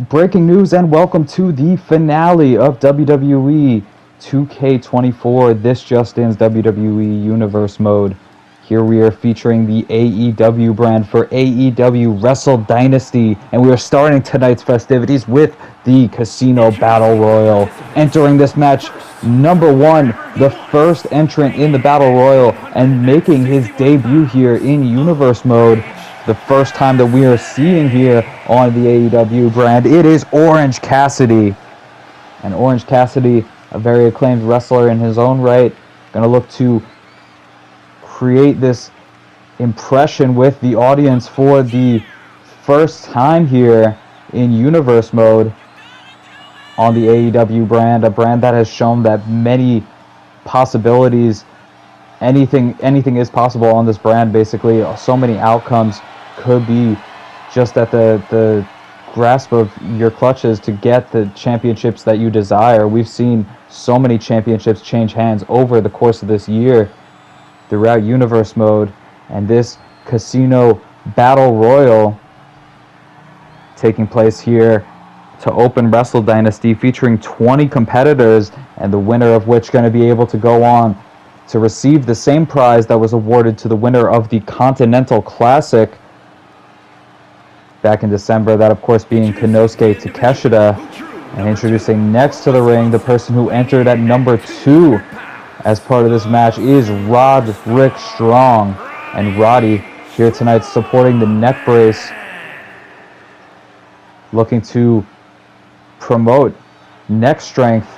Breaking news and welcome to the finale of WWE 2k24, ThisJustin's WWE Universe mode. Here we are featuring the AEW brand for AEW Wrestle Dynasty, and we are starting tonight's festivities with the Casino Battle Royal. Entering this match, number one, the first entrant in the Battle Royal, and making his debut here in Universe mode. The first time that we are seeing here on the AEW brand, it is Orange Cassidy. And Orange Cassidy, a very acclaimed wrestler in his own right, going to look to create this impression with the audience for the first time here in Universe mode on the AEW brand, a brand that has shown that many possibilities, anything is possible on this brand. Basically, so many outcomes could be just at the grasp of your clutches to get the championships that you desire. We've seen so many championships change hands over the course of this year throughout Universe mode, and this Casino Battle Royal taking place here to open Wrestle Dynasty, featuring 20 competitors, and the winner of which going to be able to go on to receive the same prize that was awarded to the winner of the Continental Classic back in December, that of course being Konosuke Takeshita. And introducing next to the ring, the person who entered at number 2 as part of this match is Roderick Strong. And Roddy here tonight supporting the neck brace, looking to promote neck strength,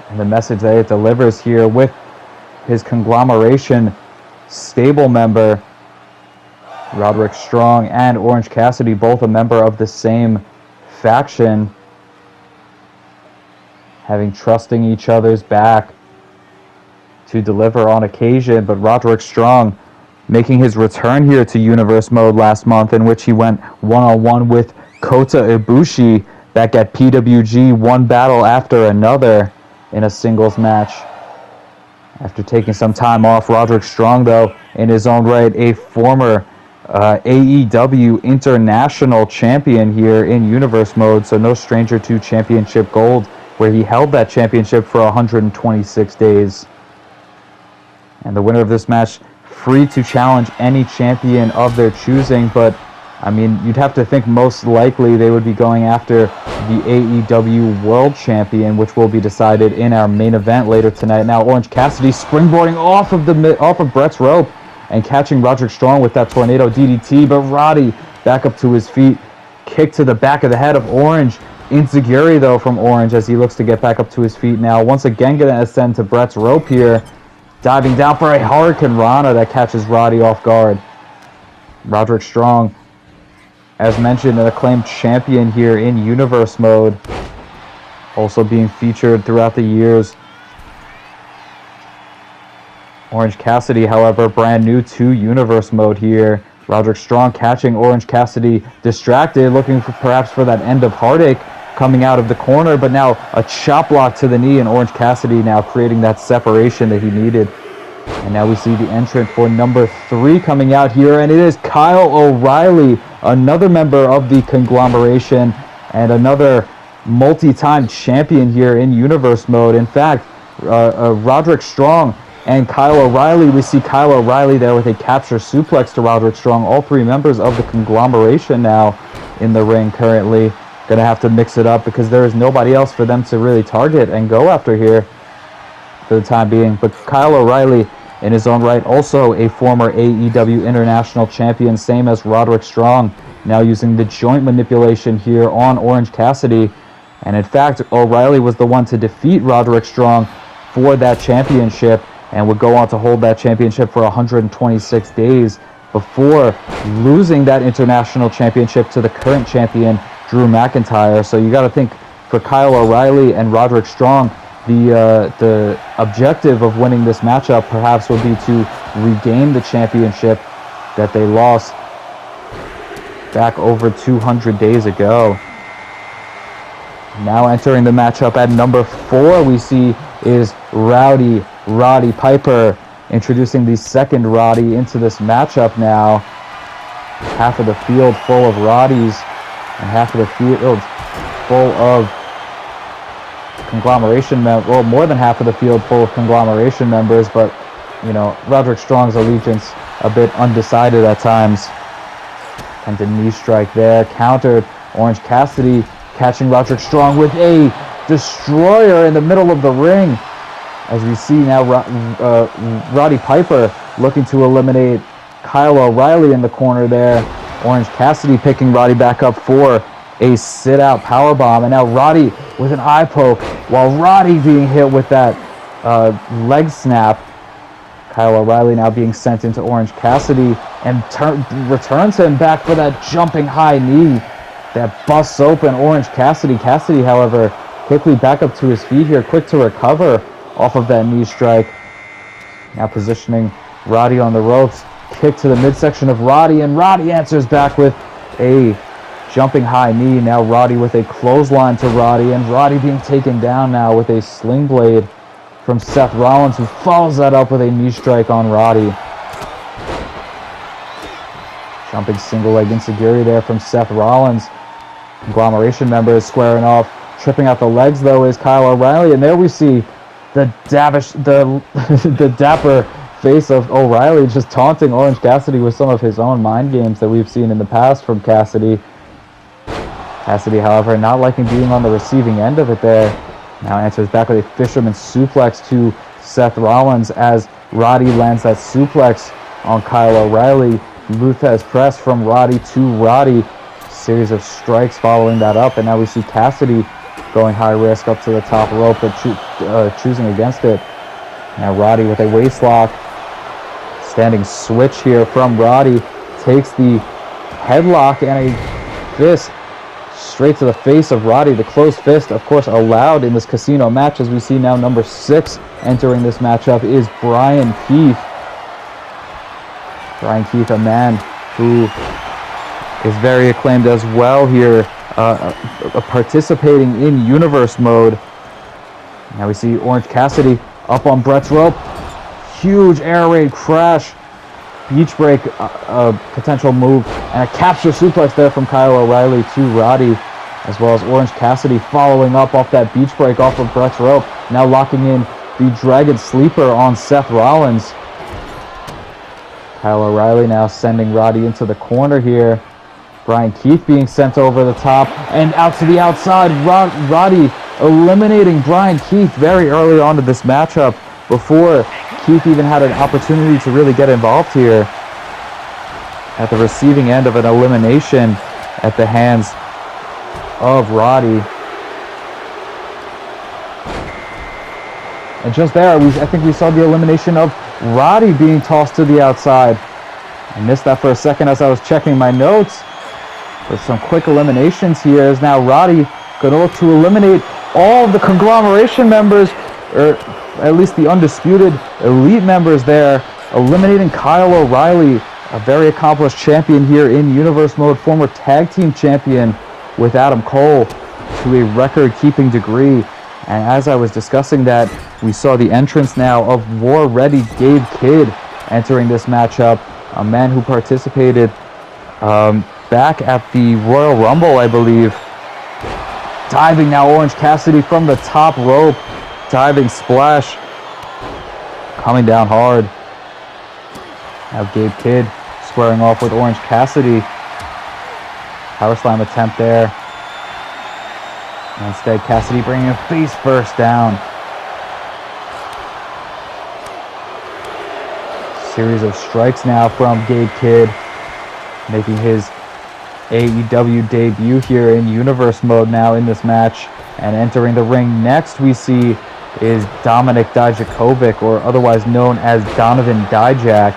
and the message that it delivers here with his conglomeration stable member Roderick Strong and Orange Cassidy, both a member of the same faction, having trusting each other's back to deliver on occasion. But Roderick Strong making his return here to Universe mode last month, in which he went one-on-one with Kota Ibushi back at PWG, one battle after another in a singles match. After taking some time off, Roderick Strong, though, in his own right, a former AEW International Champion here in Universe mode, so no stranger to Championship Gold, where he held that championship for 126 days. And the winner of this match, free to challenge any champion of their choosing, but I mean, you'd have to think most likely they would be going after the AEW World Champion, which will be decided in our main event later tonight. Now, Orange Cassidy springboarding off of Brett's rope and catching Roderick Strong with that tornado DDT, but Roddy back up to his feet, kick to the back of the head of Orange. Enziguri, though, from Orange as he looks to get back up to his feet now. Once again going to ascend to Brett's rope here, diving down for a Hurricane Rana that catches Roddy off guard. Roderick Strong, as mentioned, an acclaimed champion here in Universe mode, also being featured throughout the years. Orange Cassidy, however, brand new to Universe mode here. Roderick Strong catching Orange Cassidy distracted, looking for perhaps for that end of heartache coming out of the corner, but now a chop block to the knee, and Orange Cassidy now creating that separation that he needed. And now we see the entrant for number 3 coming out here, and it is Kyle O'Reilly, another member of the conglomeration and another multi-time champion here in Universe mode. In fact, Roderick Strong and Kyle O'Reilly, we see Kyle O'Reilly there with a capture suplex to Roderick Strong. All 3 members of the conglomeration now in the ring currently. Going to have to mix it up because there is nobody else for them to really target and go after here for the time being. But Kyle O'Reilly, in his own right, also a former AEW International Champion, same as Roderick Strong, now using the joint manipulation here on Orange Cassidy. And in fact, O'Reilly was the one to defeat Roderick Strong for that championship, and would go on to hold that championship for 126 days before losing that international championship to the current champion, Drew McIntyre. So you got to think, for Kyle O'Reilly and Roderick Strong, the objective of winning this matchup perhaps would be to regain the championship that they lost back over 200 days ago. Now entering the matchup at number 4, we see is Roddy Piper, introducing the second Roddy into this matchup now. Half of the field full of Roddies And half of the field full of conglomeration members, well, more than half of the field full of conglomeration members, but, you know, Roderick Strong's allegiance a bit undecided at times. And a knee strike there, countered. Orange Cassidy catching Roderick Strong with a destroyer in the middle of the ring. As we see now, Roddy Piper looking to eliminate Kyle O'Reilly in the corner there. Orange Cassidy picking Roddy back up for a sit-out powerbomb. And now Roddy with an eye poke, while Roddy being hit with that leg snap. Kyle O'Reilly now being sent into Orange Cassidy and returns him back for that jumping high knee that busts open Orange Cassidy. Cassidy, however, quickly back up to his feet here, quick to recover off of that knee strike. Now positioning Roddy on the ropes. Kick to the midsection of Roddy, and Roddy answers back with a jumping high knee. Now Roddy with a clothesline to Roddy, and Roddy being taken down now with a sling blade from Seth Rollins, who follows that up with a knee strike on Roddy. Jumping single leg ensiguri there from Seth Rollins. Conglomeration members squaring off. Tripping out the legs though is Kyle O'Reilly, and there we see the dapper face of O'Reilly just taunting Orange Cassidy with some of his own mind games that we've seen in the past from Cassidy. Cassidy, however, not liking being on the receiving end of it there. Now answers back with a fisherman suplex to Seth Rollins as Roddy lands that suplex on Kyle O'Reilly. Luthez press from Roddy to Roddy. Series of strikes following that up, and now we see Cassidy going high risk up to the top rope, but choosing against it. Now Roddy with a waist lock. Standing switch here from Roddy. Takes the headlock and a fist straight to the face of Roddy. The closed fist, of course, allowed in this casino match. As we see now, number 6 entering this matchup is Brian Keith. Brian Keith, a man who is very acclaimed as well here, participating in Universe mode. Now we see Orange Cassidy up on Brett's rope. Huge air raid crash. Beach break potential move. And a capture suplex there from Kyle O'Reilly to Roddy. As well as Orange Cassidy following up off that beach break off of Brett's rope. Now locking in the Dragon Sleeper on Seth Rollins. Kyle O'Reilly now sending Roddy into the corner here. Brian Keith being sent over the top and out to the outside. Roddy eliminating Brian Keith very early on to this matchup before Keith even had an opportunity to really get involved here. At the receiving end of an elimination at the hands of Roddy. And just there, I think we saw the elimination of Roddy being tossed to the outside. I missed that for a second as I was checking my notes. With some quick eliminations here, as now Roddy going to look to eliminate all of the conglomeration members, or at least the undisputed elite members there, eliminating Kyle O'Reilly, a very accomplished champion here in Universe mode, former tag team champion with Adam Cole to a record-keeping degree. And as I was discussing that, we saw the entrance now of War Ready Gabe Kidd entering this matchup, a man who participated back at the Royal Rumble, I believe. Diving now Orange Cassidy from the top rope. Diving splash. Coming down hard. Now Gabe Kidd squaring off with Orange Cassidy. Power slam attempt there. Instead, Cassidy bringing a face first down. Series of strikes now from Gabe Kidd, making his AEW debut here in Universe mode now in this match. And entering the ring next we see is Dominik Dijakovic, or otherwise known as Donovan Dijak,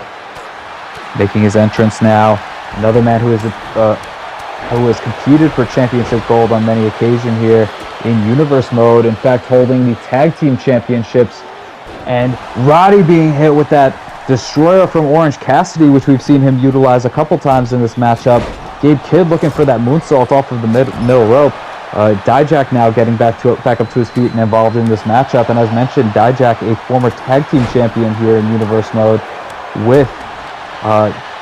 making his entrance now. Another man who has competed for championship gold on many occasions here in Universe mode. In fact, holding the tag team championships. And Roddy being hit with that destroyer from Orange Cassidy, which we've seen him utilize a couple times in this matchup. Gabe Kidd looking for that moonsault off of the middle rope. Dijak now getting back up to his feet and involved in this matchup. And as mentioned, Dijak, a former tag team champion here in Universe mode with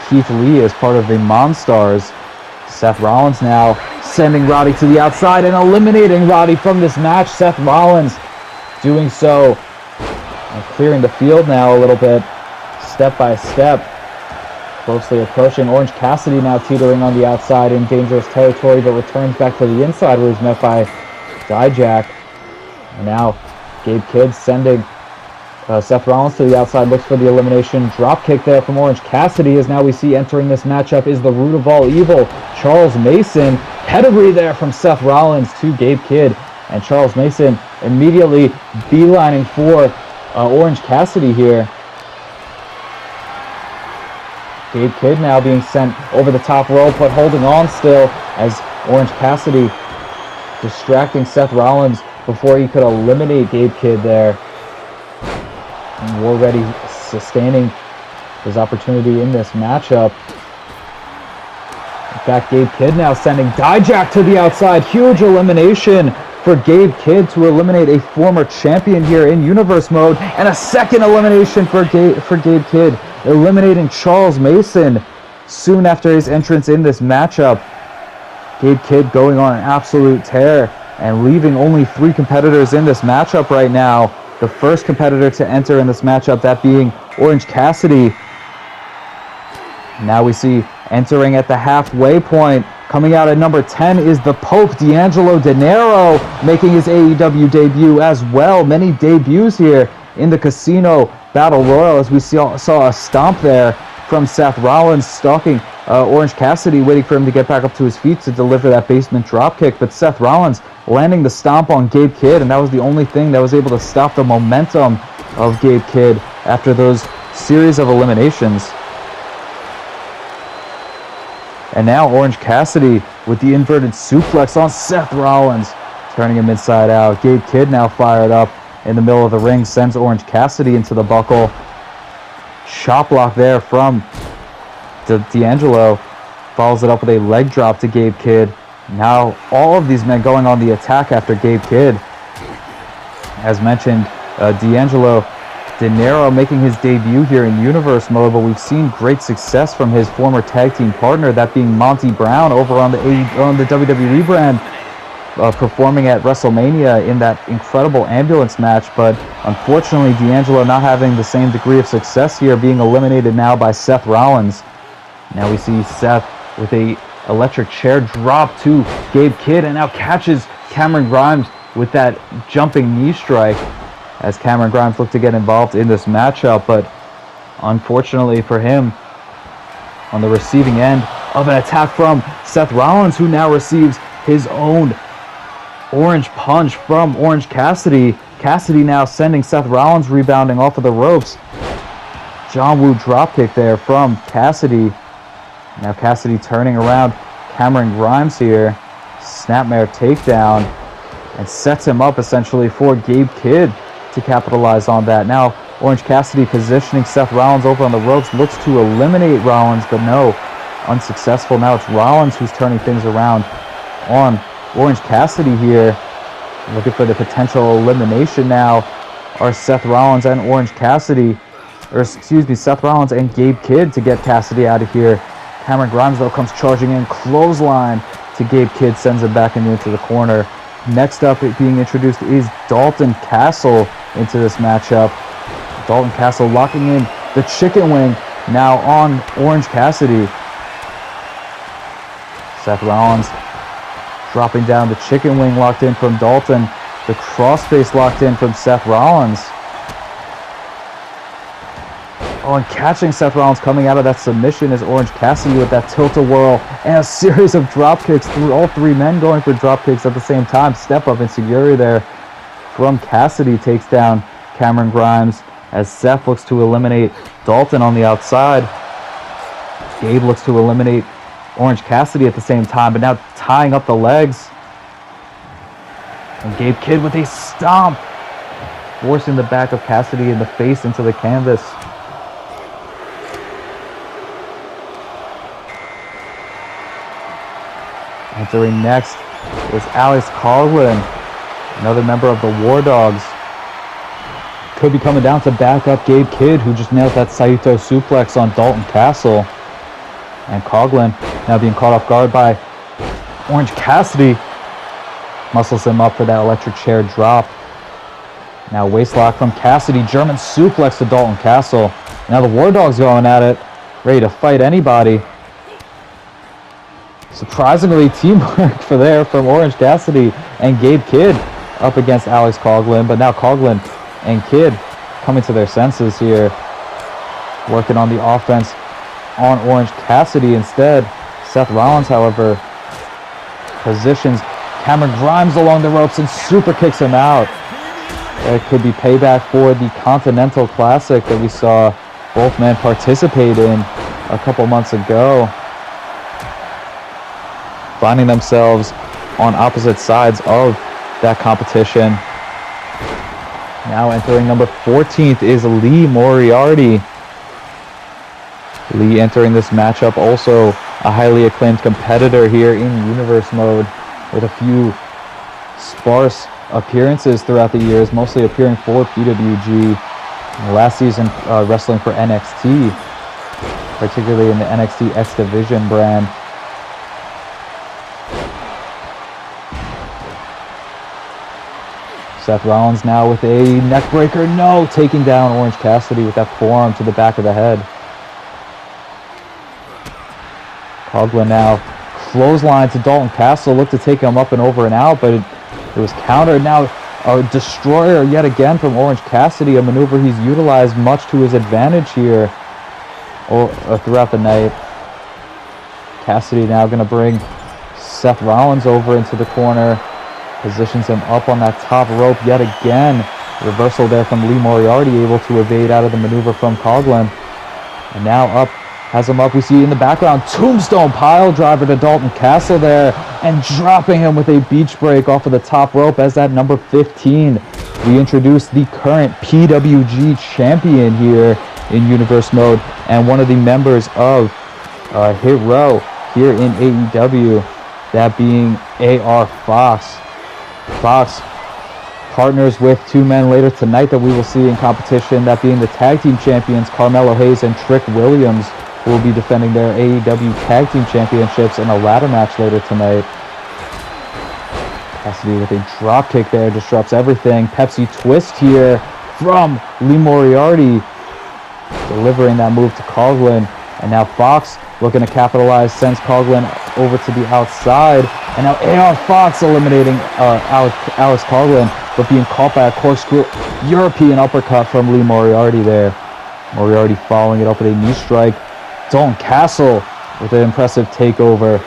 Keith Lee as part of the Monstars. Seth Rollins now sending Roddy to the outside and eliminating Roddy from this match. Seth Rollins doing so and clearing the field now a little bit, step by step, closely approaching. Orange Cassidy now teetering on the outside in dangerous territory, but returns back to the inside where he's met by Dijak. And now Gabe Kidd sending Seth Rollins to the outside, looks for the elimination. Drop kick there from Orange Cassidy, as now we see entering this matchup is the root of all evil, Charles Mason. Pedigree there from Seth Rollins to Gabe Kidd, and Charles Mason immediately beelining for Orange Cassidy here. Gabe Kidd now being sent over the top rope, but holding on still as Orange Cassidy distracting Seth Rollins before he could eliminate Gabe Kidd there. And already sustaining his opportunity in this matchup. In fact, Gabe Kidd now sending Dijak to the outside. Huge elimination for Gabe Kidd to eliminate a former champion here in Universe Mode. And a second elimination for Gabe Kidd, eliminating Charles Mason soon after his entrance in this matchup. Gabe Kidd going on an absolute tear and leaving only 3 competitors in this matchup right now. The first competitor to enter in this matchup, that being Orange Cassidy. Now we see entering at the halfway point, coming out at number 10 is the Pope, D'Angelo Dinero, making his AEW debut as well. Many debuts here in the Casino Battle Royal, as we saw a stomp there from Seth Rollins stalking Orange Cassidy, waiting for him to get back up to his feet to deliver that basement dropkick. But Seth Rollins landing the stomp on Gabe Kidd, and that was the only thing that was able to stop the momentum of Gabe Kidd after those series of eliminations. And now Orange Cassidy with the inverted suplex on Seth Rollins, turning him inside out. Gabe Kidd now fired up in the middle of the ring, sends Orange Cassidy into the buckle. Chop block there from D'Angelo, follows it up with a leg drop to Gabe Kidd. Now all of these men going on the attack after Gabe Kidd. As mentioned, D'Angelo Dinero making his debut here in Universe Mode, but we've seen great success from his former tag team partner, that being Monty Brown over on the WWE brand, performing at WrestleMania in that incredible ambulance match. But unfortunately, D'Angelo not having the same degree of success here, being eliminated now by Seth Rollins. Now we see Seth with a electric chair drop to Gabe Kidd, and now catches Cameron Grimes with that jumping knee strike, as Cameron Grimes looked to get involved in this matchup. But unfortunately for him, on the receiving end of an attack from Seth Rollins, who now receives his own orange punch from Orange Cassidy. Cassidy now sending Seth Rollins rebounding off of the ropes. John Woo dropkick there from Cassidy. Now Cassidy turning around Cameron Grimes here. Snapmare takedown, and sets him up essentially for Gabe Kidd to capitalize on that. Now Orange Cassidy positioning Seth Rollins over on the ropes, looks to eliminate Rollins, but no, unsuccessful. Now it's Rollins who's turning things around on Orange Cassidy here. Looking for the potential elimination now are Seth Rollins and Orange Cassidy, or excuse me, Seth Rollins and Gabe Kidd to get Cassidy out of here. Cameron Grimes though comes charging in, clothesline to Gabe Kidd, sends him back into the corner. Next up being introduced is Dalton Castle into this matchup. Dalton Castle locking in the chicken wing now on Orange Cassidy. Seth Rollins dropping down the chicken wing locked in from Dalton. The crossface locked in from Seth Rollins. Oh, and catching Seth Rollins coming out of that submission is Orange Cassidy with that tilt-a-whirl and a series of drop kicks through all 3 men going for drop kicks at the same time. Step up insecurity there from Cassidy takes down Cameron Grimes as Seth looks to eliminate Dalton on the outside. Gabe looks to eliminate Orange Cassidy at the same time, but now tying up the legs. And Gabe Kidd with a stomp, forcing the back of Cassidy in the face into the canvas. Entering next is Alex Coughlin, another member of the War Dogs. Could be coming down to back up Gabe Kidd, who just nailed that Saito suplex on Dalton Castle. And Coughlin now being caught off guard by Orange Cassidy muscles him up for that electric chair drop. Now waistlock from Cassidy, German suplex to Dalton Castle. Now the War Dogs going at it, ready to fight anybody. Surprisingly, teamwork from Orange Cassidy and Gabe Kidd up against Alex Coughlin, but now Coughlin and Kidd coming to their senses here, working on the offense on Orange Cassidy instead. Seth Rollins, however, positions Cameron Grimes along the ropes and super kicks him out. It could be payback for the Continental Classic that we saw both men participate in a couple months ago, finding themselves on opposite sides of that competition. Now entering number 14th is Lee Moriarty. Lee entering this matchup, also a highly acclaimed competitor here in Universe Mode, with a few sparse appearances throughout the years, mostly appearing for PWG. Last season wrestling for NXT, particularly in the NXT X Division brand. Seth Rollins now with a neckbreaker, no, taking down Orange Cassidy with that forearm to the back of the head. Coughlin now clothesline to Dalton Castle, looked to take him up and over and out, but it was countered. Now a destroyer yet again from Orange Cassidy, a maneuver he's utilized much to his advantage here throughout the night. Cassidy now going to bring Seth Rollins over into the corner, positions him up on that top rope yet again. Reversal there from Lee Moriarty, able to evade out of the maneuver from Coughlin. And now up, has him up, we see in the background, tombstone pile driver to Dalton Castle there, and dropping him with a beach break off of the top rope as that number 15. We introduce the current PWG champion here in Universe Mode, and one of the members of Hit Row here in AEW, that being AR Fox. Fox partners with two men later tonight that we will see in competition, that being the tag team champions Carmelo Hayes and Trick Williams, who will be defending their AEW tag team championships in a ladder match later tonight. Cassidy with a drop kick there, disrupts everything. Pepsi twist here from Lee Moriarty, delivering that move to Coughlin. And now Fox looking to capitalize, sends Coughlin over to the outside. And now AR Fox eliminating Alex Coughlin, but being caught by a corkscrew European uppercut from Lee Moriarty there. Moriarty following it up with a knee strike. Dalton Castle with an impressive takeover.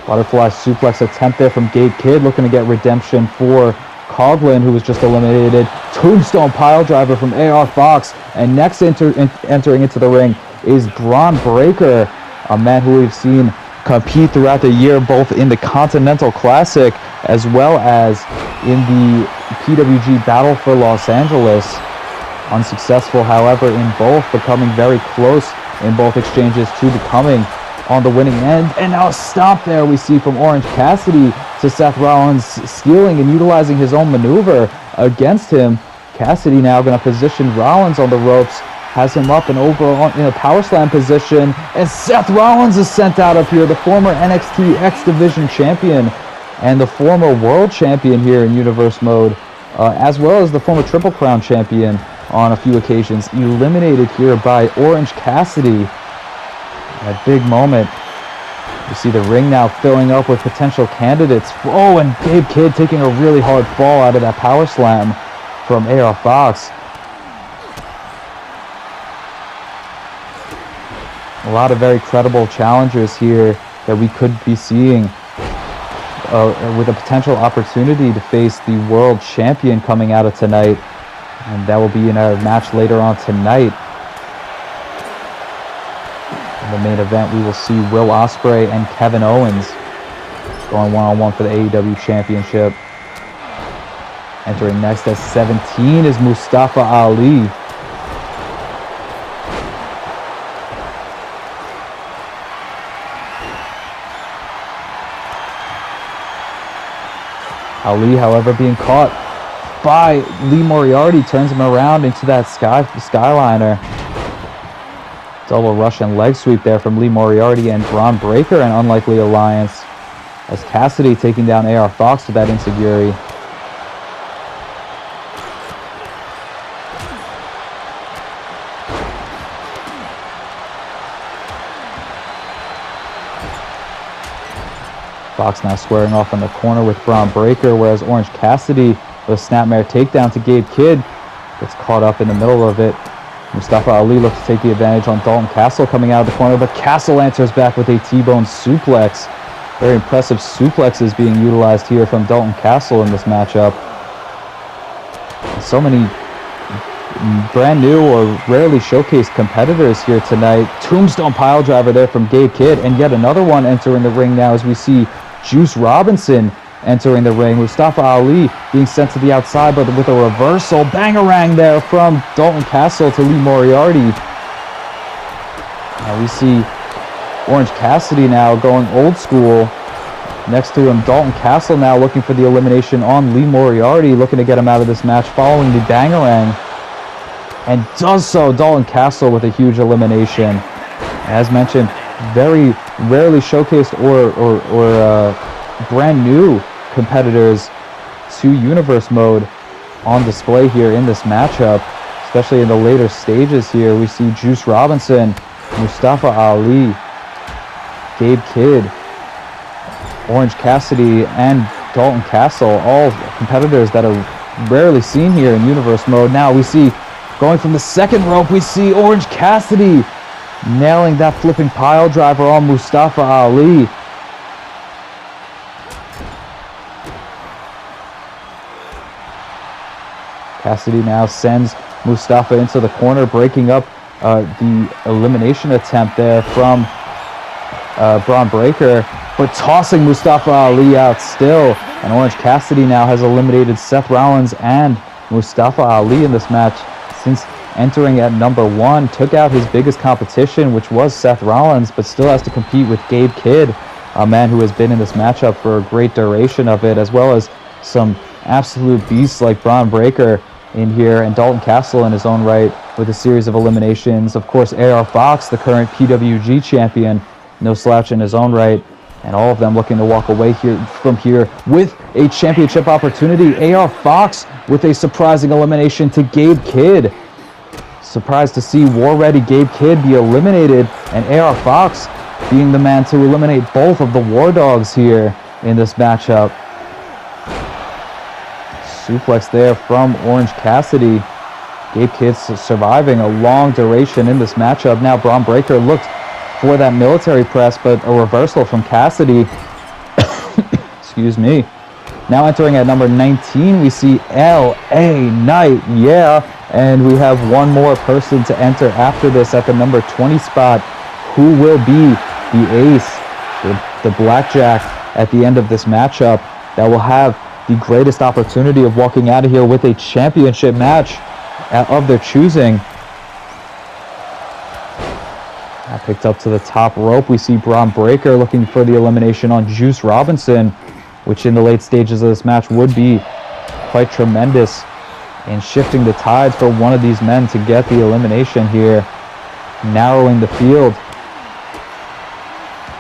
Butterfly suplex attempt there from Gabe Kidd, looking to get redemption for Coughlin, who was just eliminated. Tombstone pile driver from AR Fox. And next entering into the ring is Braun Breaker, a man who we've seen compete throughout the year, both in the Continental Classic as well as in the PWG Battle for Los Angeles. Unsuccessful, however, in both, becoming very close in both exchanges to becoming on the winning end. And now a stomp there we see from Orange Cassidy to Seth Rollins, stealing and utilizing his own maneuver against him. Cassidy now going to position Rollins on the ropes, has him up and over in a power slam position, and Seth Rollins is sent out of here, the former NXT X Division champion and the former world champion here in Universe Mode, as well as the former Triple Crown champion on a few occasions, eliminated here by Orange Cassidy. A big moment. You see the ring now filling up with potential candidates. Oh, and Gabe Kidd taking a really hard fall out of that power slam from AR Fox. A lot of very credible challengers here that we could be seeing with a potential opportunity to face the world champion coming out of tonight. And that will be in a match later on tonight. In the main event, we will see Will Ospreay and Kevin Owens going one-on-one for the AEW Championship. Entering next at 17 is Mustafa Ali. Ali, however, being caught by Lee Moriarty, turns him around into that Skyliner. Double Russian leg sweep there from Lee Moriarty and Braun Breaker, an unlikely alliance. as Cassidy taking down AR Fox with that enziguri. Fox now squaring off in the corner with Braun Breaker, whereas Orange Cassidy with a snapmare takedown to Gabe Kidd gets caught up in the middle of it. Mustafa Ali looks to take the advantage on Dalton Castle coming out of the corner, but Castle answers back with a T-bone suplex. Very impressive suplexes being utilized here from Dalton Castle in this matchup. So many brand new or rarely showcased competitors here tonight. Tombstone piledriver there from Gabe Kidd, and yet another one entering the ring now as we see Juice Robinson entering the ring. Mustafa Ali being sent to the outside, but with a reversal bangarang there from Dalton Castle to Lee Moriarty. Now we see Orange Cassidy now going old school. Next to him, Dalton Castle now looking for the elimination on Lee Moriarty, looking to get him out of this match following the bangarang. And does so, Dalton Castle with a huge elimination. As mentioned, very rarely showcased or brand new competitors to Universe Mode on display here in this matchup, especially in the later stages here. We see Juice Robinson, Mustafa Ali, Gabe Kidd, Orange Cassidy, and Dalton Castle, all competitors that are rarely seen here in Universe Mode. Now we see, going from the second rope, we see Orange Cassidy nailing that flipping pile driver on Mustafa Ali. Cassidy now sends Mustafa into the corner, breaking up the elimination attempt there from Braun Breaker, but tossing Mustafa Ali out still. And Orange Cassidy now has eliminated Seth Rollins and Mustafa Ali in this match since entering at number 1. Took out his biggest competition, which was Seth Rollins, but still has to compete with Gabe Kidd, a man who has been in this matchup for a great duration of it, as well as some absolute beasts like Braun Breaker in here, and Dalton Castle in his own right with a series of eliminations. Of course, AR Fox, the current PWG champion, no slouch in his own right, and all of them looking to walk away from here with a championship opportunity. AR Fox with a surprising elimination to Gabe Kidd. Surprised to see war-ready Gabe Kidd be eliminated, and AR Fox being the man to eliminate both of the War Dogs here in this matchup. Suplex there from Orange Cassidy. Gabe Kidd surviving a long duration in this matchup. Now Braun Breaker looked for that military press, but a reversal from Cassidy. Excuse me. Now entering at number 19, we see LA Knight. Yeah, and we have one more person to enter after this at the number 20 spot. Who will be the ace, the blackjack at the end of this matchup that will have the greatest opportunity of walking out of here with a championship match of their choosing? Now picked up to the top rope, we see Braun Breaker looking for the elimination on Juice Robinson, which in the late stages of this match would be quite tremendous in shifting the tides for one of these men to get the elimination here, narrowing the field.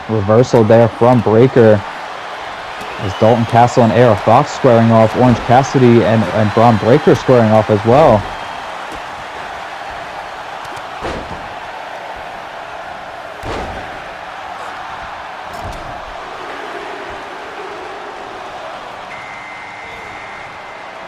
Reversal there from Breaker as Dalton Castle and AR Fox squaring off, Orange Cassidy and Braun Breaker squaring off as well.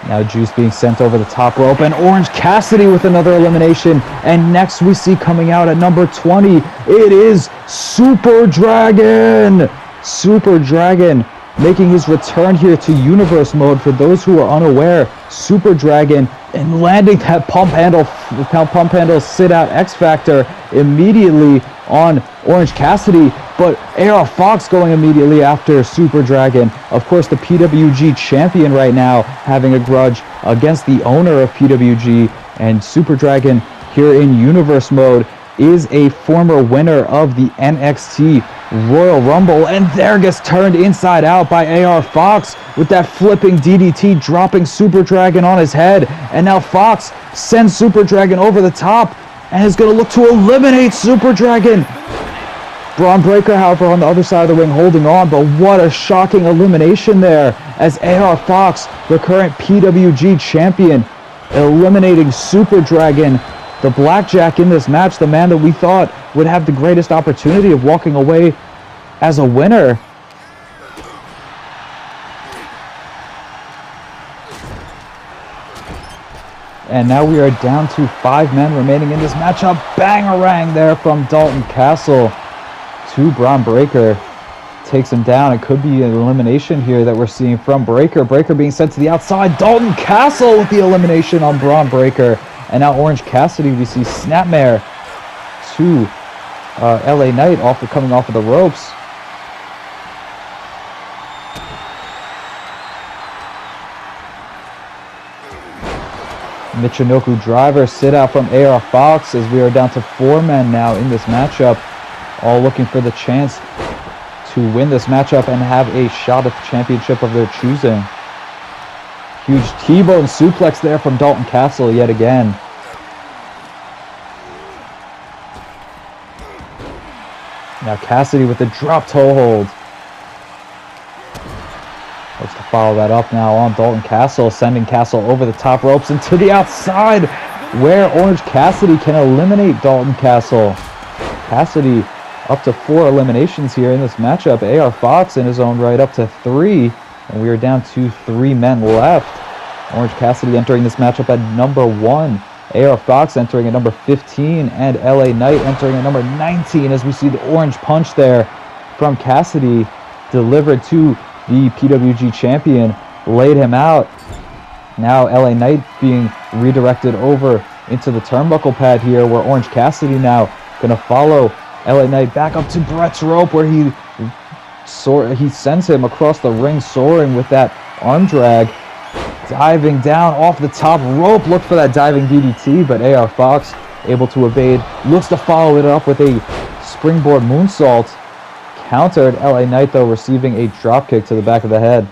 Now Juice being sent over the top rope, and Orange Cassidy with another elimination. And next we see coming out at number 20, it is Super Dragon! Super Dragon making his return here to Universe Mode. For those who are unaware, Super Dragon, and landing that pump handle sit out X Factor immediately on Orange Cassidy, but AR Fox going immediately after Super Dragon. Of course, the PWG champion right now having a grudge against the owner of PWG, and Super Dragon here in Universe Mode is a former winner of the NXT Royal Rumble, and there gets turned inside out by AR Fox with that flipping DDT, dropping Super Dragon on his head. And now Fox sends Super Dragon over the top and is going to look to eliminate Super Dragon. Braun Breaker, however, on the other side of the ring holding on, but what a shocking elimination there as AR Fox, the current PWG champion, eliminating Super Dragon, the Blackjack in this match, the man that we thought would have the greatest opportunity of walking away as a winner. And now we are down to 5 men remaining in this matchup. Bangarang there from Dalton Castle to Braun Breaker. Takes him down. It could be an elimination here that we're seeing from Breaker. Breaker being sent to the outside. Dalton Castle with the elimination on Braun Breaker. And now Orange Cassidy, we see Snapmare to LA Knight coming off of the ropes. Michinoku driver, sit out from AR Fox as we are down to 4 men now in this matchup, all looking for the chance to win this matchup and have a shot at the championship of their choosing. Huge T-bone suplex there from Dalton Castle yet again. Now Cassidy with the drop toe hold. Looks to follow that up now on Dalton Castle, sending Castle over the top ropes and to the outside, where Orange Cassidy can eliminate Dalton Castle. Cassidy up to 4 eliminations here in this matchup. AR Fox in his own right up to 3, and we are down to 3 men left. Orange Cassidy entering this matchup at number 1. AR Fox entering at number 15, and LA Knight entering at number 19 as we see the orange punch there from Cassidy delivered to the PWG champion, laid him out. Now LA Knight being redirected over into the turnbuckle pad here, where Orange Cassidy now going to follow LA Knight back up to Brett's rope, where he sends him across the ring, soaring with that arm drag. Diving down off the top rope, look for that diving DDT, but AR Fox able to evade. Looks to follow it up with a springboard moonsault. Countered. LA Knight, though, receiving a dropkick to the back of the head.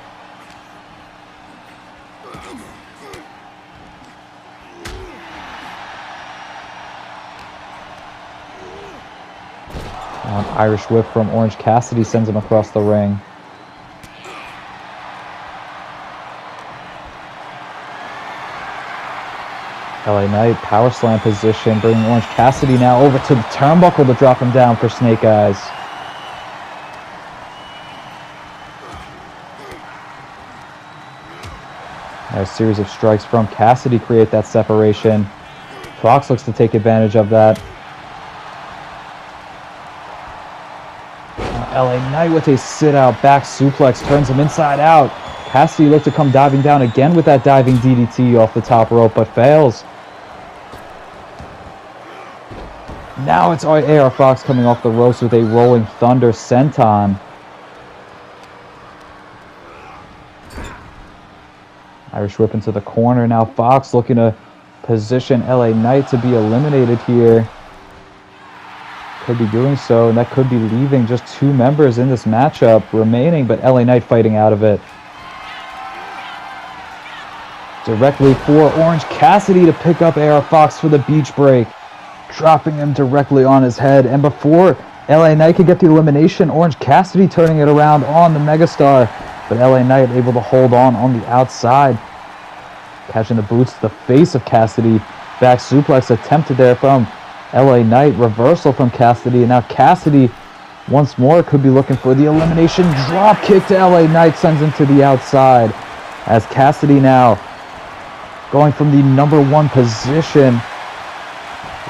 An Irish whip from Orange Cassidy sends him across the ring. LA Knight, power slam position, bringing Orange Cassidy now over to the turnbuckle to drop him down for Snake Eyes. A series of strikes from Cassidy create that separation. Fox looks to take advantage of that. LA Knight with a sit-out back suplex turns him inside out. Cassidy looked to come diving down again with that diving DDT off the top rope, but fails. Now it's AR Fox coming off the ropes with a rolling thunder senton. Irish whip into the corner. Now Fox looking to position LA Knight to be eliminated here. Could be doing so, and that could be leaving just 2 members in this matchup remaining, but LA Knight fighting out of it. Directly for Orange Cassidy to pick up AR Fox for the beach break. Dropping him directly on his head, and before LA Knight could get the elimination, Orange Cassidy turning it around on the Megastar. But LA Knight able to hold on the outside. Catching the boots to the face of Cassidy. Back suplex attempted there from LA Knight. Reversal from Cassidy. And now Cassidy once more could be looking for the elimination. Drop kick to LA Knight sends him to the outside. As Cassidy now going from the number 1 position,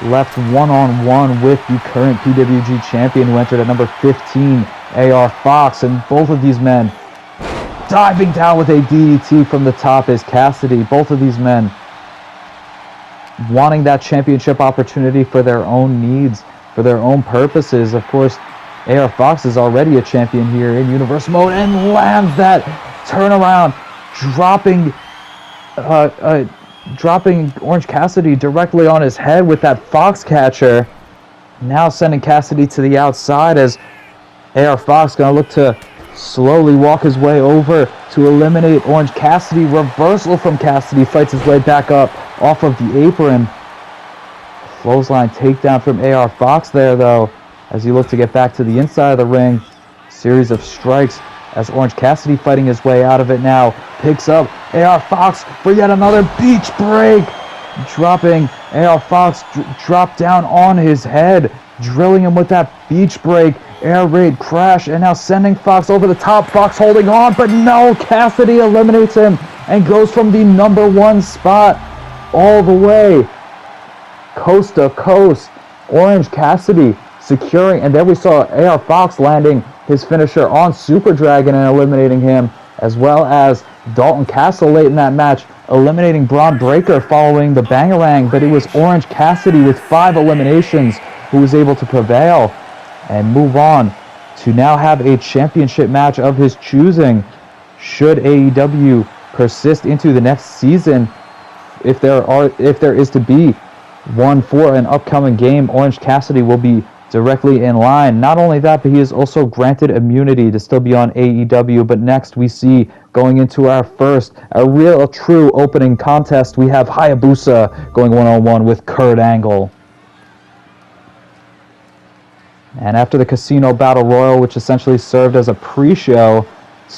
left one-on-one with the current PWG champion who entered at number 15, AR Fox. And both of these men diving down with a DDT from the top is Cassidy. Both of these men wanting that championship opportunity for their own needs, for their own purposes. Of course, AR Fox is already a champion here in Universe Mode and lands that turnaround, dropping Orange Cassidy directly on his head with that Fox catcher. Now sending Cassidy to the outside as AR Fox going to look to slowly walk his way over to eliminate Orange Cassidy. Reversal from Cassidy, fights his way back up off of the apron. Clothesline takedown from AR Fox there, though. as he looked to get back to the inside of the ring. Series of strikes as Orange Cassidy, fighting his way out of it now, picks up AR Fox for yet another beach break. Dropping AR Fox, dropped down on his head, drilling him with that beach break. Air raid crash, and now sending Fox over the top. Fox holding on, but no, Cassidy eliminates him and goes from the #1 spot all the way coast to coast. Orange Cassidy securing, and then we saw AR Fox landing his finisher on Super Dragon and eliminating him, as well as Dalton Castle late in that match eliminating Braun Breaker following the Bangarang, but it was Orange Cassidy with 5 eliminations who was able to prevail and move on to now have a championship match of his choosing. Should AEW persist into the next season, if there is to be one for an upcoming game, Orange Cassidy will be directly in line. Not only that, but he is also granted immunity to still be on AEW. But next we see, going into our first, a true opening contest, we have Hayabusa going one-on-one with Kurt Angle. And after the Casino Battle Royal, which essentially served as a pre-show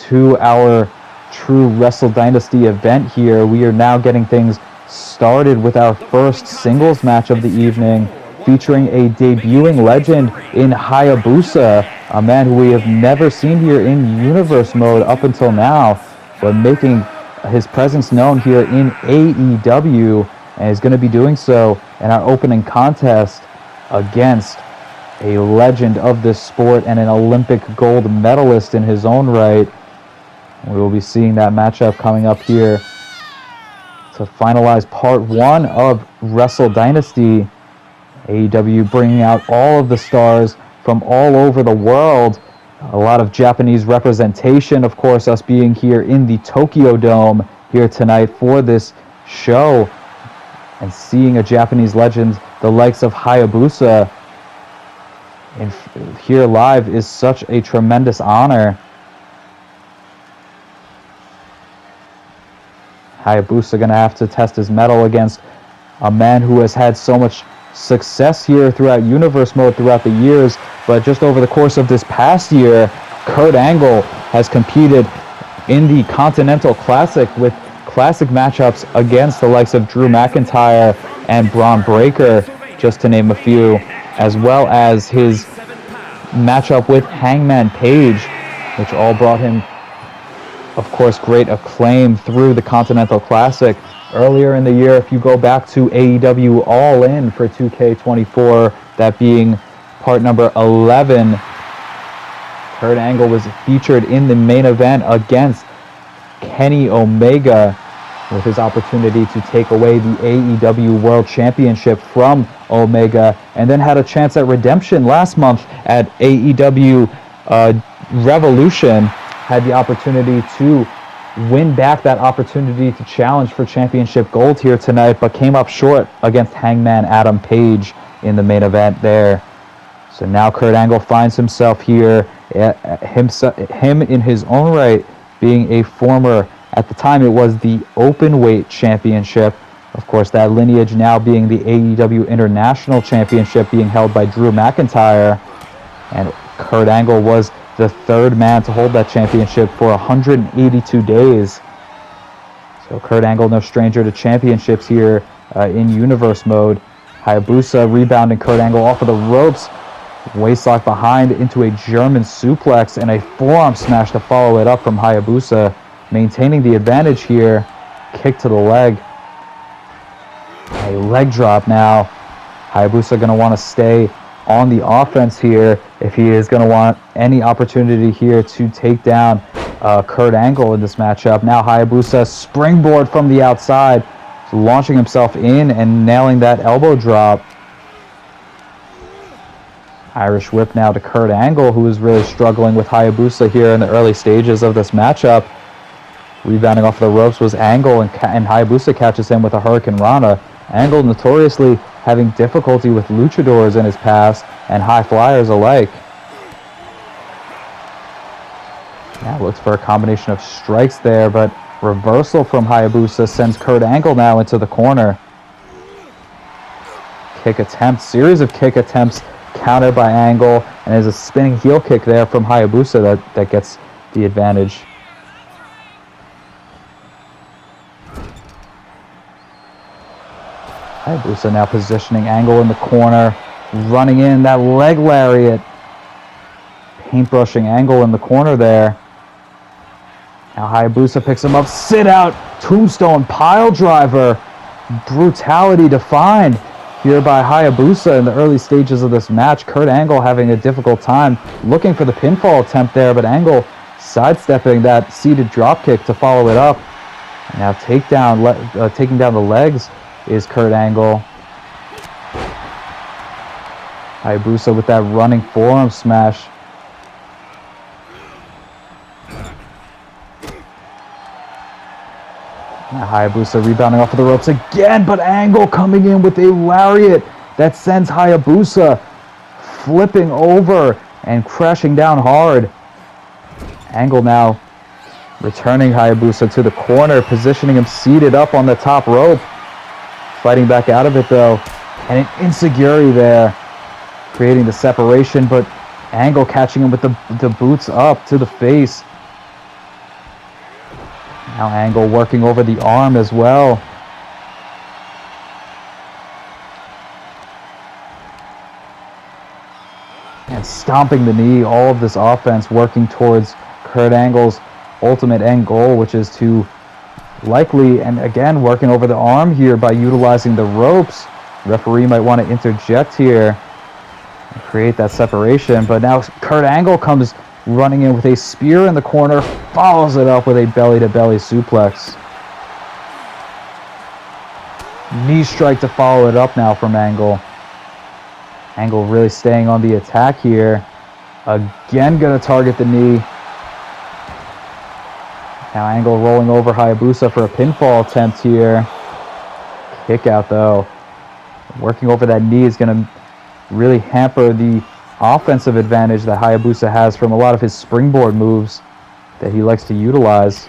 to our true Wrestle Dynasty event here, we are now getting things started with our first singles match of the evening, featuring a debuting legend in Hayabusa, a man who we have never seen here in Universe mode up until now, but making his presence known here in AEW, and is going to be doing so in our opening contest against a legend of this sport and an Olympic gold medalist in his own right. We will be seeing that matchup coming up here to finalize part 1 of Wrestle Dynasty. AEW bringing out all of the stars from all over the world. A lot of Japanese representation, of course, us being here in the Tokyo Dome here tonight for this show. And seeing a Japanese legend, the likes of Hayabusa, here live is such a tremendous honor. Hayabusa going to have to test his mettle against a man who has had so much success here throughout Universe mode throughout the years, but just over the course of this past year, Kurt Angle has competed in the Continental Classic with classic matchups against the likes of Drew McIntyre and Braun Breaker, just to name a few, as well as his matchup with Hangman Page, which all brought him, of course, great acclaim through the Continental Classic. Earlier in the year, if you go back to AEW All In for 2k24, that being part number 11, Kurt Angle was featured in the main event against Kenny Omega, with his opportunity to take away the AEW World Championship from Omega, and then had a chance at redemption last month at AEW Revolution, had the opportunity to win back that opportunity to challenge for championship gold here tonight, but came up short against Hangman Adam Page in the main event there. So now Kurt Angle finds himself here, him in his own right, being a former, at the time it was the Openweight Championship. Of course, that lineage now being the AEW International Championship being held by Drew McIntyre. And Kurt Angle was the third man to hold that championship for 182 days. So Kurt Angle, no stranger to championships here in Universe mode. Hayabusa rebounding Kurt Angle off of the ropes. Waistlock behind into a German suplex and a forearm smash to follow it up from Hayabusa. Maintaining the advantage here. Kick to the leg. A leg drop now. Hayabusa going to want to stay on the offense here if he is going to want any opportunity here to take down Kurt Angle in this matchup. Now Hayabusa springboard from the outside, launching himself in and nailing that elbow drop. Irish whip now to Kurt Angle, who is really struggling with Hayabusa here in the early stages of this matchup. Rebounding off the ropes was Angle, and Hayabusa catches him with a Hurricane Rana. Angle notoriously having difficulty with luchadors in his past and high flyers alike. Now looks for a combination of strikes there, but reversal from Hayabusa sends Kurt Angle now into the corner. Kick attempts, series of kick attempts countered by Angle, and there's a spinning heel kick there from Hayabusa that gets the advantage. Hayabusa now positioning Angle in the corner, running in that leg lariat, paintbrushing Angle in the corner there. Now Hayabusa picks him up, sit out, tombstone pile driver, brutality defined here by Hayabusa in the early stages of this match. Kurt Angle having a difficult time looking for the pinfall attempt there, but Angle sidestepping that seated dropkick to follow it up. And now taking down the legs is Kurt Angle. Hayabusa with that running forearm smash. Now Hayabusa rebounding off of the ropes again, but Angle coming in with a lariat that sends Hayabusa flipping over and crashing down hard. Angle now returning Hayabusa to the corner, positioning him seated up on the top rope. Fighting back out of it though, and an enziguri there, creating the separation, but Angle catching him with the boots up to the face. Now Angle working over the arm as well. And stomping the knee, all of this offense working towards Kurt Angle's ultimate end goal, which is to likely, and again, working over the arm here by utilizing the ropes. Referee might want to interject here and create that separation, but now Kurt Angle comes running in with a spear in the corner, follows it up with a belly-to-belly suplex. Knee strike to follow it up now from Angle. Angle really staying on the attack here. Again, going to target the knee. Now Angle rolling over Hayabusa for a pinfall attempt here. Kick out though. Working over that knee is going to really hamper the offensive advantage that Hayabusa has from a lot of his springboard moves that he likes to utilize.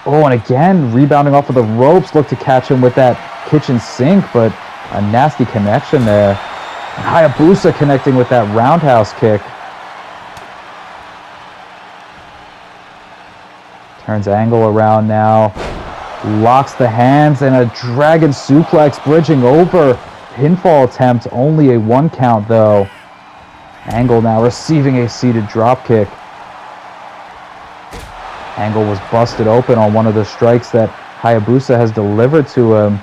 Oh, and again, rebounding off of the ropes, look to catch him with that kitchen sink, but a nasty connection there. And Hayabusa connecting with that roundhouse kick. Turns Angle around now, locks the hands, and a dragon suplex bridging over. Pinfall attempt, only a 1 count though. Angle now receiving a seated dropkick. Angle was busted open on one of the strikes that Hayabusa has delivered to him.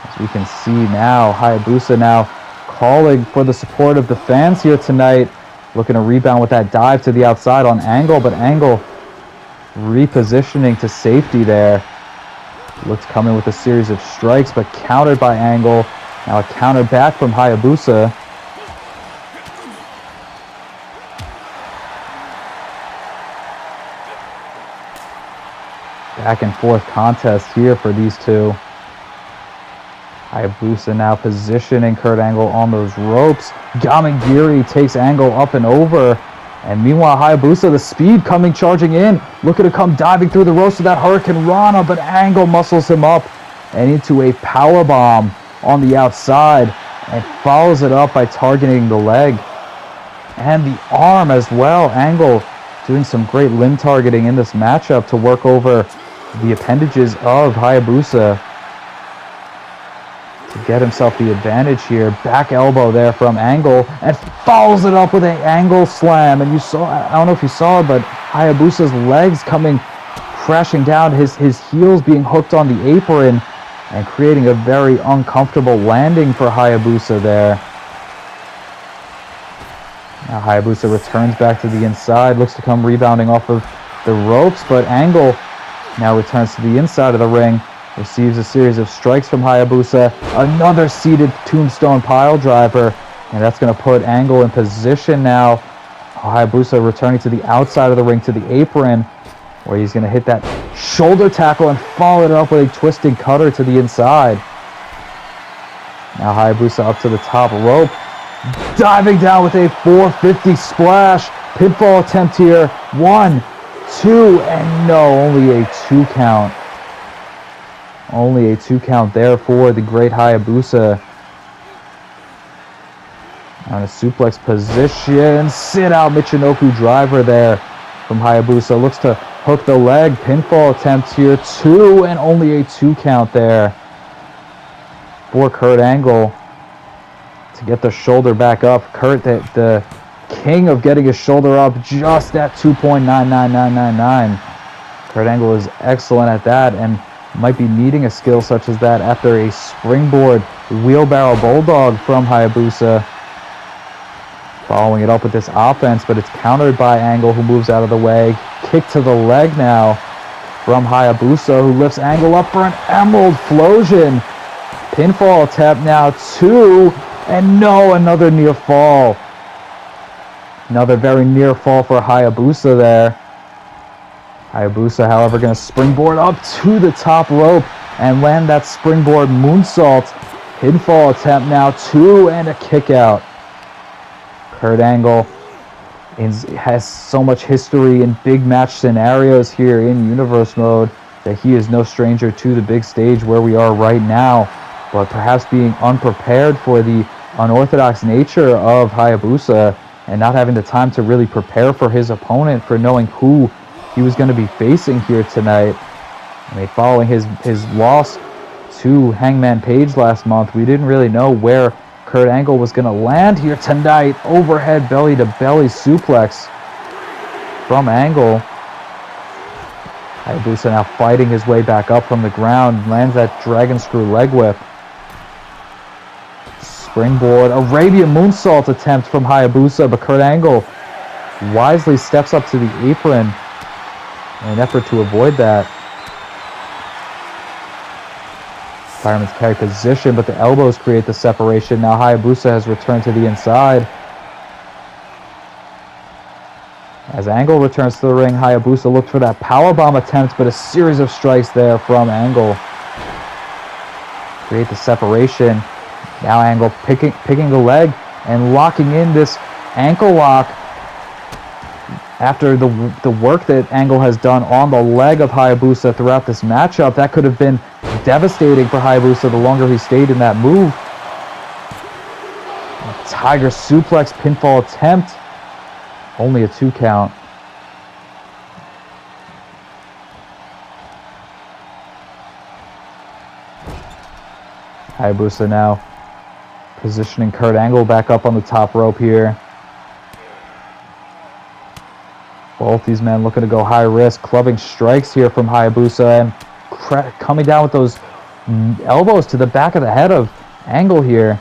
As we can see now, Hayabusa now calling for the support of the fans here tonight. Looking to rebound with that dive to the outside on Angle, but Angle repositioning to safety there. Looks coming with a series of strikes, but countered by Angle. Now a counter back from Hayabusa. Back and forth contest here for these two. Hayabusa now positioning Kurt Angle on those ropes. Gamagiri takes Angle up and over. And meanwhile, Hayabusa, the speed coming charging in. Looking to come diving through the ropes with that Hurricane Rana, but Angle muscles him up and into a power bomb on the outside. And follows it up by targeting the leg. And the arm as well. Angle doing some great limb targeting in this matchup to work over the appendages of Hayabusa to get himself the advantage here. Back elbow there from Angle, and follows it up with an Angle slam. And you saw, I don't know if you saw it, but Hayabusa's legs coming crashing down, his heels being hooked on the apron and creating a very uncomfortable landing for Hayabusa there. Now Hayabusa returns back to the inside, looks to come rebounding off of the ropes, but Angle now returns to the inside of the ring, receives a series of strikes from Hayabusa, another seated tombstone pile driver, and that's going to put Angle in position now. Hayabusa returning to the outside of the ring to the apron, where he's going to hit that shoulder tackle and follow it up with a twisting cutter to the inside. Now Hayabusa up to the top rope, diving down with a 450 splash. Pinfall attempt here. 1, 2, and no, only a 2 count. Only a 2 count there for the great Hayabusa. On a suplex position, sit out Michinoku driver there from Hayabusa. Looks to hook the leg, pinfall attempt here, 2, and only a 2 count there for Kurt Angle to get the shoulder back up. Kurt, the king of getting his shoulder up just at 2.99999. Kurt Angle is excellent at that and might be needing a skill such as that after a springboard wheelbarrow bulldog from Hayabusa. Following it up with this offense, but it's countered by Angle, who moves out of the way. Kick to the leg now from Hayabusa, who lifts Angle up for an Emerald Flosion. Pinfall attempt now, 2, and no, another near fall. Another very near fall for Hayabusa there. Hayabusa, however, going to springboard up to the top rope and land that springboard moonsault. Pinfall attempt now, 2, and a kick out. Kurt Angle has so much history in big match scenarios here in Universe Mode that he is no stranger to the big stage where we are right now. But perhaps being unprepared for the unorthodox nature of Hayabusa and not having the time to really prepare for his opponent, for knowing who he was going to be facing here tonight. I mean, following his loss to Hangman Page last month, we didn't really know where Kurt Angle was going to land here tonight. Overhead belly-to-belly suplex from Angle. Hayabusa now fighting his way back up from the ground. Lands that dragon screw leg whip. Springboard Arabian moonsault attempt from Hayabusa, but Kurt Angle wisely steps up to the apron in an effort to avoid that. Fireman's carry position, but the elbows create the separation. Now Hayabusa has returned to the inside. As Angle returns to the ring, Hayabusa looked for that powerbomb attempt, but a series of strikes there from Angle create the separation. Now Angle picking the leg and locking in this ankle lock. After the work that Angle has done on the leg of Hayabusa throughout this matchup, that could have been devastating for Hayabusa the longer he stayed in that move. Tiger suplex pinfall attempt. Only a 2 count. Hayabusa now positioning Kurt Angle back up on the top rope here. Both these men looking to go high risk, clubbing strikes here from Hayabusa and coming down with those elbows to the back of the head of Angle here.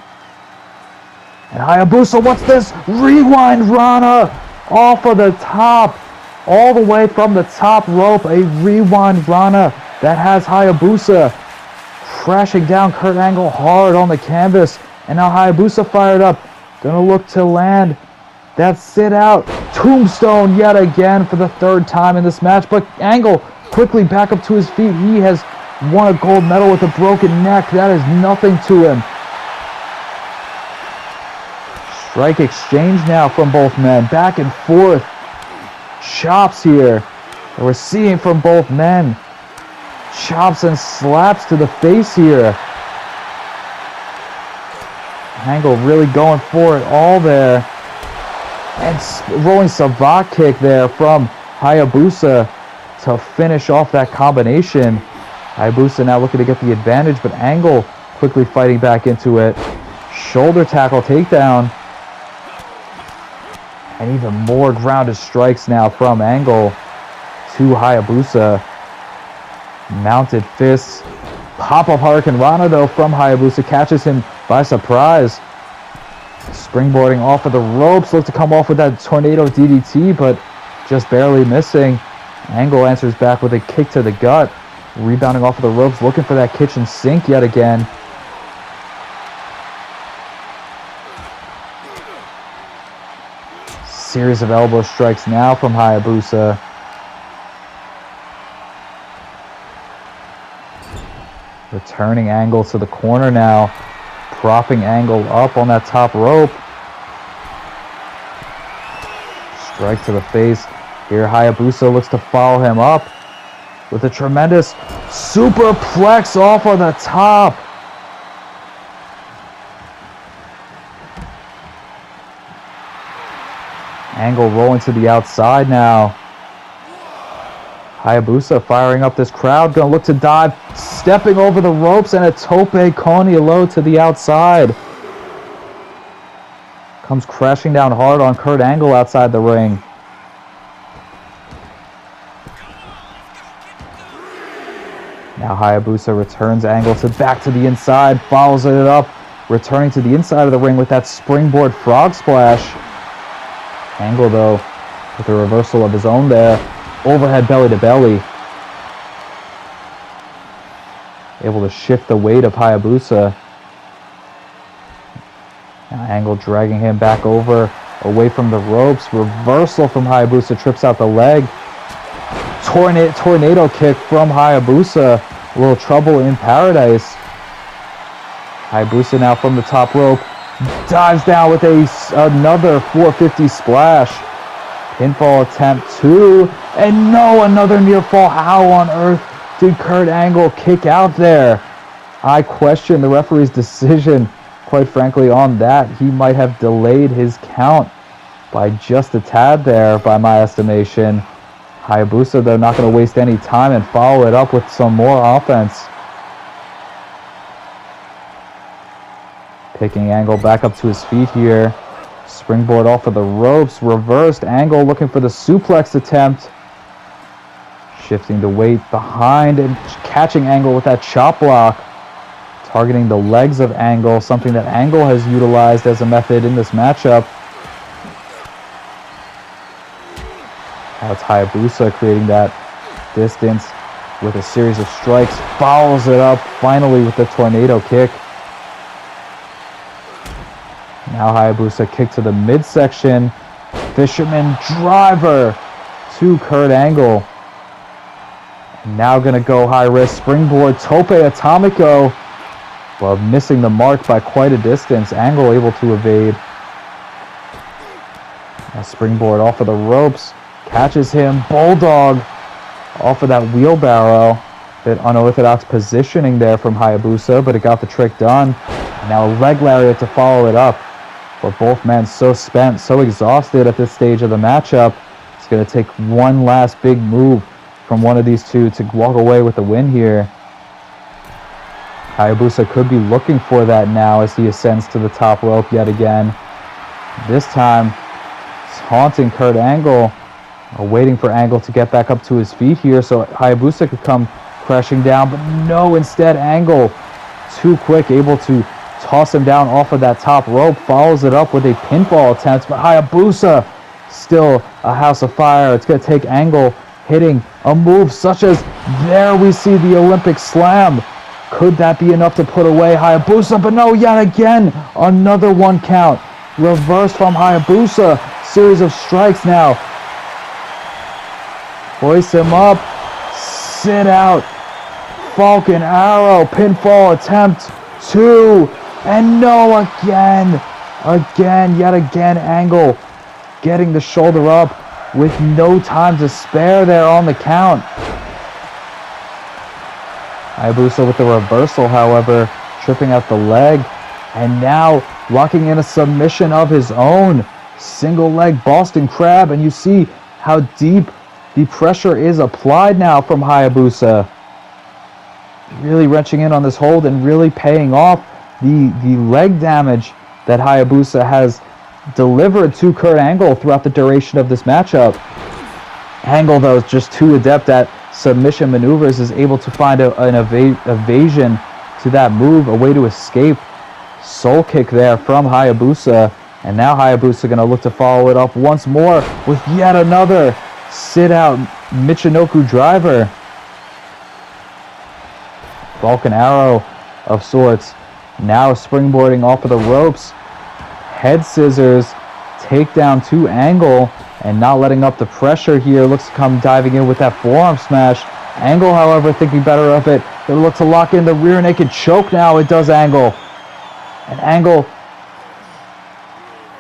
And Hayabusa, what's this? Rewind Rana off of the top, all the way from the top rope. A rewind Rana that has Hayabusa crashing down Kurt Angle hard on the canvas. And now Hayabusa fired up, gonna look to land that sit out. Tombstone yet again for the 3rd time in this match, but Angle quickly back up to his feet. He has won a gold medal with a broken neck. That is nothing to him. Strike exchange now from both men, back and forth. Chops here that we're seeing from both men. Chops and slaps to the face here. Angle really going for it all there. And rolling Savate kick there from Hayabusa to finish off that combination. Hayabusa now looking to get the advantage, but Angle quickly fighting back into it. Shoulder tackle takedown. And even more grounded strikes now from Angle to Hayabusa. Mounted fists. Pop-up Hurricane Rana though from Hayabusa catches him by surprise. Springboarding off of the ropes, look to come off with that tornado DDT, but just barely missing. Angle answers back with a kick to the gut. Rebounding off of the ropes, looking for that kitchen sink yet again. Series of elbow strikes now from Hayabusa. Returning Angle to the corner now. Propping Angle up on that top rope. Strike to the face. Here Hayabusa looks to follow him up with a tremendous superplex off of the top. Angle rolling to the outside now. Hayabusa firing up this crowd, gonna look to dive, stepping over the ropes, and a tope con low to the outside. Comes crashing down hard on Kurt Angle outside the ring. Now Hayabusa returns Angle back to the inside, follows it up, returning to the inside of the ring with that springboard frog splash. Angle, though, with a reversal of his own there. Overhead belly to belly. Able to shift the weight of Hayabusa. Now Angle dragging him back over, away from the ropes. Reversal from Hayabusa, trips out the leg. Tornado kick from Hayabusa. A little trouble in paradise. Hayabusa now from the top rope. Dives down with another 450 splash. Pinfall attempt 2. And no, another near fall. How on earth did Kurt Angle kick out there? I question the referee's decision, quite frankly, on that. He might have delayed his count by just a tad there, by my estimation. Hayabusa, though, not going to waste any time and follow it up with some more offense. Picking Angle back up to his feet here. Springboard off of the ropes. Reversed. Angle looking for the suplex attempt. Shifting the weight behind and catching Angle with that chop block. Targeting the legs of Angle, something that Angle has utilized as a method in this matchup. Now it's Hayabusa creating that distance with a series of strikes. Follows it up finally with the tornado kick. Now Hayabusa kick to the midsection. Fisherman driver to Kurt Angle. And now going to go high risk. Springboard tope atomico. But missing the mark by quite a distance. Angle able to evade. A springboard off of the ropes. Catches him. Bulldog off of that wheelbarrow. Bit unorthodox positioning there from Hayabusa, but it got the trick done. And now a leg lariat to follow it up. But both men so spent, so exhausted at this stage of the matchup. It's going to take one last big move from one of these two to walk away with the win here. Hayabusa could be looking for that now as he ascends to the top rope yet again. This time, it's haunting Kurt Angle. Waiting for Angle to get back up to his feet here so Hayabusa could come crashing down. But no, instead Angle, too quick, able to toss him down off of that top rope. Follows it up with a pinfall attempt. But Hayabusa, still a house of fire. It's going to take Angle hitting a move such as, there we see the Olympic slam. Could that be enough to put away Hayabusa? But no, yet again, another 1 count. Reverse from Hayabusa. Series of strikes now. Hoist him up. Sit out. Falcon Arrow. Pinfall attempt 2. And no, again. Yet again, Angle getting the shoulder up with no time to spare there on the count. Hayabusa with the reversal, however, tripping out the leg. And now locking in a submission of his own. Single leg Boston Crab. And you see how deep the pressure is applied now from Hayabusa. Really wrenching in on this hold and really paying off the leg damage that Hayabusa has delivered to Kurt Angle throughout the duration of this matchup. Angle, though, is just too adept at submission maneuvers, is able to find an evasion to that move, a way to escape. Soul kick there from Hayabusa. And now Hayabusa going to look to follow it up once more with yet another sit-out Michinoku driver. Falcon Arrow of sorts. Now springboarding off of the ropes. Head scissors. Takedown to Angle. And not letting up the pressure here. Looks to come diving in with that forearm smash. Angle, however, thinking better of it. They look to lock in the rear naked choke now. It does Angle. And Angle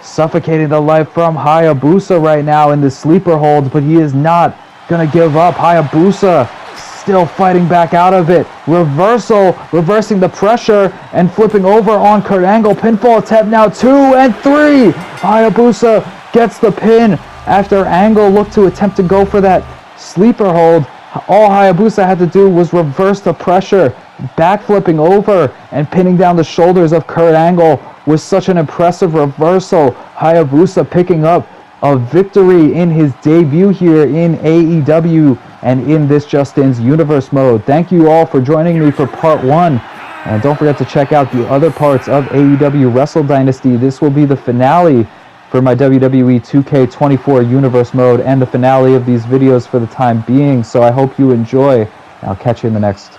suffocating the life from Hayabusa right now in the sleeper hold, but he is not going to give up. Hayabusa still fighting back out of it. Reversal, reversing the pressure and flipping over on Kurt Angle. Pinfall attempt now 2 and 3. Hayabusa gets the pin after Angle looked to attempt to go for that sleeper hold. All Hayabusa had to do was reverse the pressure, backflipping over and pinning down the shoulders of Kurt Angle with such an impressive reversal. Hayabusa picking up a victory in his debut here in AEW and in this Justin's Universe mode. Thank you all for joining me for part 1. And don't forget to check out the other parts of AEW Wrestle Dynasty. This will be the finale for my WWE 2k24 Universe mode and the finale of these videos for the time being. So I hope you enjoy. I'll catch you in the next